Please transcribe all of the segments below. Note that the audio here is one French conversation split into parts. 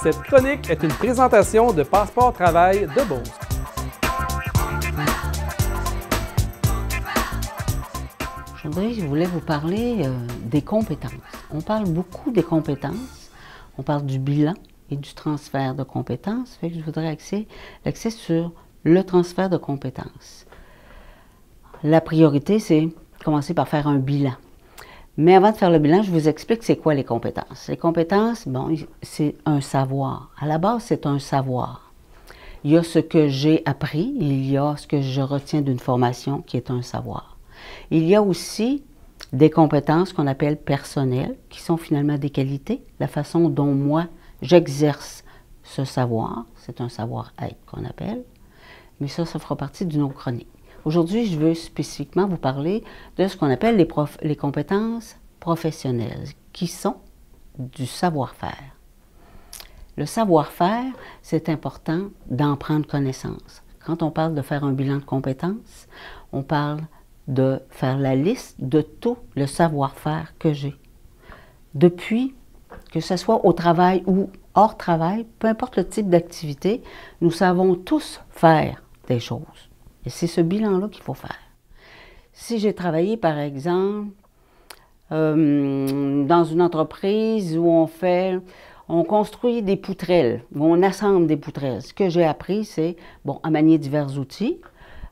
Cette chronique est une présentation de Passeport Travail de Beauce. Aujourd'hui, je voulais vous parler des compétences. On parle beaucoup des compétences, on parle du bilan et du transfert de compétences. Fait que je voudrais axer sur le transfert de compétences. La priorité, c'est commencer par faire un bilan. Mais avant de faire le bilan, je vous explique c'est quoi les compétences. Les compétences, bon, c'est un savoir. À la base, c'est un savoir. Il y a ce que j'ai appris, il y a ce que je retiens d'une formation qui est un savoir. Il y a aussi des compétences qu'on appelle personnelles, qui sont finalement des qualités, la façon dont moi j'exerce ce savoir. C'est un savoir-être qu'on appelle. Mais ça fera partie d'une autre chronique. Aujourd'hui, je veux spécifiquement vous parler de ce qu'on appelle les compétences professionnelles, qui sont du savoir-faire. Le savoir-faire, c'est important d'en prendre connaissance. Quand on parle de faire un bilan de compétences, on parle de faire la liste de tout le savoir-faire que j'ai. Depuis, que ce soit au travail ou hors travail, peu importe le type d'activité, nous savons tous faire des choses. Et c'est ce bilan-là qu'il faut faire. Si j'ai travaillé, par exemple, dans une entreprise où on construit des poutrelles, où on assemble des poutrelles, ce que j'ai appris, c'est, bon, à manier divers outils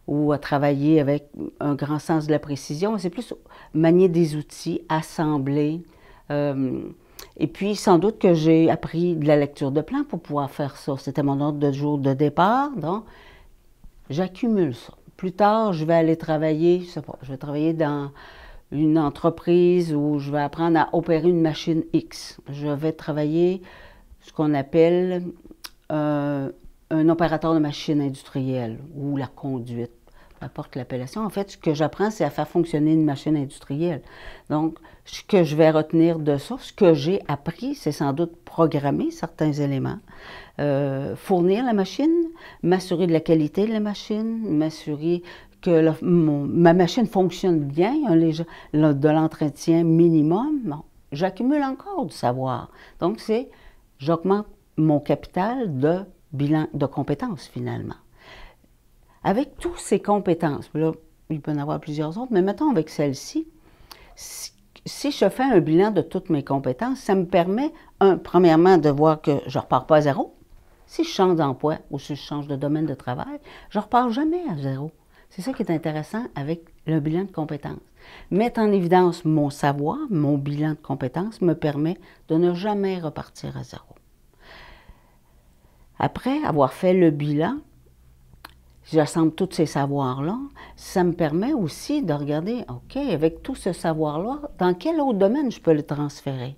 ou à travailler avec un grand sens de la précision. C'est plus manier des outils, assembler. Et puis, sans doute que j'ai appris de la lecture de plan pour pouvoir faire ça. C'était mon ordre de jour de départ, donc j'accumule ça. Plus tard, je vais aller travailler, je sais pas, je vais travailler dans une entreprise où je vais apprendre à opérer une machine X. Je vais travailler ce qu'on appelle un opérateur de machine industrielle ou la conduite, peu importe l'appellation. En fait, ce que j'apprends, c'est à faire fonctionner une machine industrielle. Donc, ce que je vais retenir de ça, ce que j'ai appris, c'est sans doute programmer certains éléments, fournir la machine, m'assurer de la qualité de la machine, m'assurer que ma machine fonctionne bien, de l'entretien minimum. Bon, j'accumule encore du savoir. Donc, j'augmente mon capital de bilan de compétences, finalement. Avec toutes ces compétences, là, il peut y en avoir plusieurs autres, mais mettons avec celle-ci, si je fais un bilan de toutes mes compétences, ça me permet, premièrement, de voir que je ne repars pas à zéro. Si je change d'emploi ou si je change de domaine de travail, je ne repars jamais à zéro. C'est ça qui est intéressant avec le bilan de compétences. Mettre en évidence mon savoir, mon bilan de compétences, me permet de ne jamais repartir à zéro. Après avoir fait le bilan, j'assemble tous ces savoirs-là, ça me permet aussi de regarder, OK, avec tout ce savoir-là, dans quel autre domaine je peux le transférer?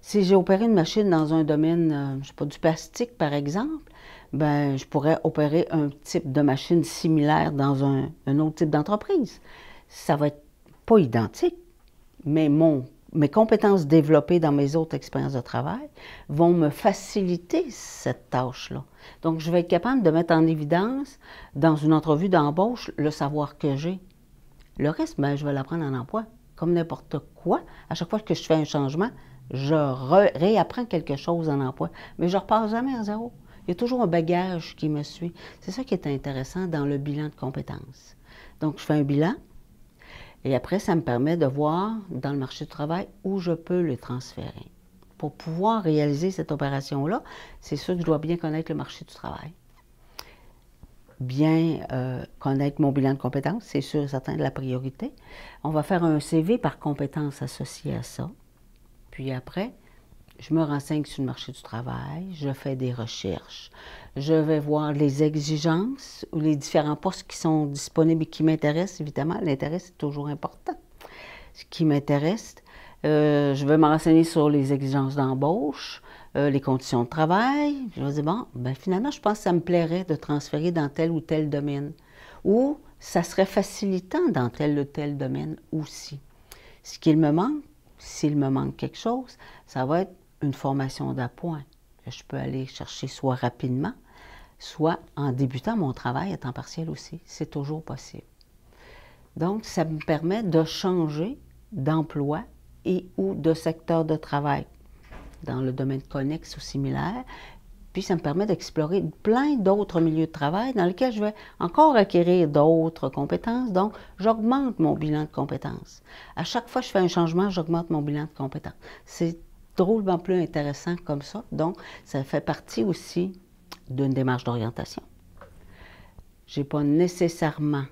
Si j'ai opéré une machine dans un domaine, je ne sais pas, du plastique, par exemple, ben, je pourrais opérer un type de machine similaire dans un autre type d'entreprise. Ça va être pas identique, mais mes compétences développées dans mes autres expériences de travail vont me faciliter cette tâche-là. Donc, je vais être capable de mettre en évidence, dans une entrevue d'embauche, le savoir que j'ai. Le reste, ben, je vais l'apprendre en emploi. Comme n'importe quoi, à chaque fois que je fais un changement, je réapprends quelque chose en emploi. Mais je ne repars jamais à zéro. Il y a toujours un bagage qui me suit. C'est ça qui est intéressant dans le bilan de compétences. Donc, je fais un bilan. Et après, ça me permet de voir dans le marché du travail où je peux le transférer. Pour pouvoir réaliser cette opération-là, c'est sûr que je dois bien connaître le marché du travail. Bien connaître mon bilan de compétences, c'est sûr et certain de la priorité. On va faire un CV par compétences associées à ça. Puis après, je me renseigne sur le marché du travail, je fais des recherches, je vais voir les exigences ou les différents postes qui sont disponibles et qui m'intéressent, évidemment. L'intérêt, c'est toujours important. Ce qui m'intéresse, je vais me renseigner sur les exigences d'embauche, les conditions de travail. Je vais dire, bon, ben finalement, je pense que ça me plairait de transférer dans tel ou tel domaine. Ou ça serait facilitant dans tel ou tel domaine aussi. Ce qu'il me manque, s'il me manque quelque chose, ça va être une formation d'appoint que je peux aller chercher soit rapidement, soit en débutant mon travail à temps partiel aussi. C'est toujours possible. Donc, ça me permet de changer d'emploi et ou de secteur de travail. dans le domaine connexe ou similaire. Puis ça me permet d'explorer plein d'autres milieux de travail dans lesquels je vais encore acquérir d'autres compétences. Donc, j'augmente mon bilan de compétences. À chaque fois que je fais un changement, j'augmente mon bilan de compétences. C'est drôlement plus intéressant comme ça. Donc, ça fait partie aussi d'une démarche d'orientation. Je n'ai pas nécessairement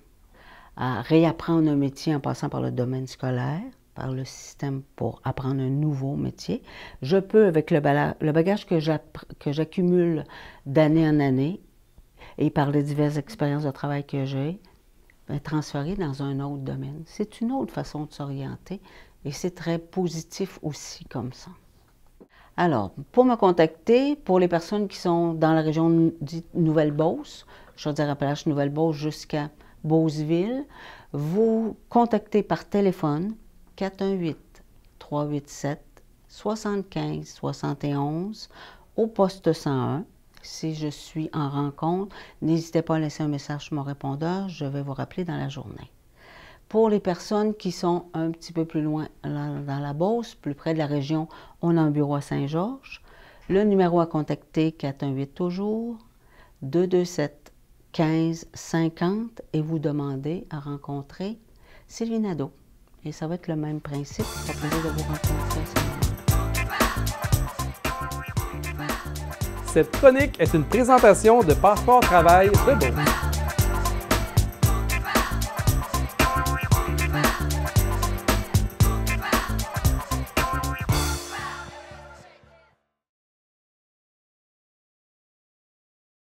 à réapprendre un métier en passant par le domaine scolaire, par le système pour apprendre un nouveau métier. Je peux, avec le bagage que j'accumule d'année en année et par les diverses expériences de travail que j'ai, transférer dans un autre domaine. C'est une autre façon de s'orienter et c'est très positif aussi comme ça. Alors, pour me contacter, pour les personnes qui sont dans la région dite Nouvelle-Beauce, Chaudière-Appalaches, Nouvelle-Beauce jusqu'à Beauceville, vous contactez par téléphone 418-387-7571 au poste 101. Si je suis en rencontre, n'hésitez pas à laisser un message sur mon répondeur, je vais vous rappeler dans la journée. Pour les personnes qui sont un petit peu plus loin dans la Beauce, plus près de la région, on a un bureau à Saint-Georges. Le numéro à contacter, 418 toujours, 227-1550 et vous demandez à rencontrer Sylvie Nadeau. Et ça va être le même principe, ça permet de vous rencontrer à ce moment-là. Cette chronique est une présentation de Passeport Travail de Beauce.